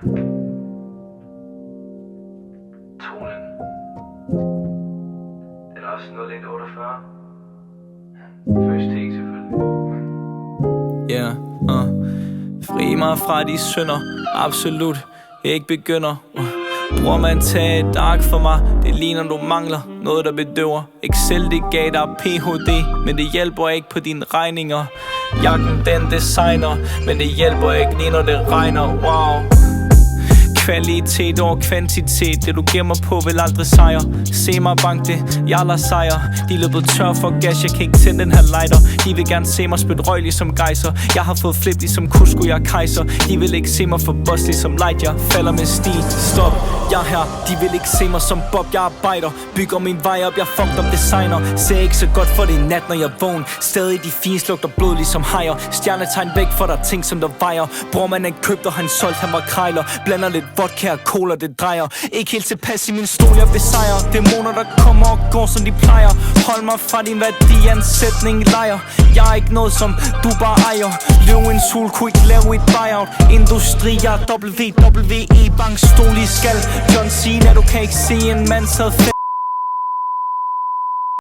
Tonen. Den er også 0148. First take selvfølgelig. Fri mig fra de synder. Absolut, jeg ikke begynder. Bror man, tag et ark for mig. Det ligner du mangler noget der bedøver. Excel det gav dig PhD, men det hjælper ikke på dine regninger. Jakken den designer, men det hjælper ikke lige når det regner. Wow. Kvalitet over kvantitet. Det du gemmer på vil aldrig sejre. Se mig bank det, jeg lader sejre. De er løbet tør for gas, jeg kan ikke tænde den her lighter. De vil gerne se mig spytte røg ligesom gejser. Jeg har fået flip ligesom Cusco, jeg er kejser. De vil ikke se mig for boss ligesom light. Jeg falder med stil, stop, jeg er her. De vil ikke se mig som Bob, jeg arbejder. Bygger min vej op, jeg fucked up designer. Ser ikke så godt for det i nat når jeg vågen. Stadig de fines lugter blod ligesom hajer. Stjernetegn væk for der ting som der vejer. Bror man han købte og han solgt, han var krejler. Blander lidt vodka og cola, det drejer. Ikke helt tilpas i min stol, jeg besejrer. Dæmoner der kommer og går som de plejer. Hold mig fra din værdiansætning lejer. Jeg er ikke noget som du bare ejer. Løvens hul kunne ikke lave et buyout. Industri, jeg er WWE, bankstol i skal. John Cena, du kan ikke se en mand sad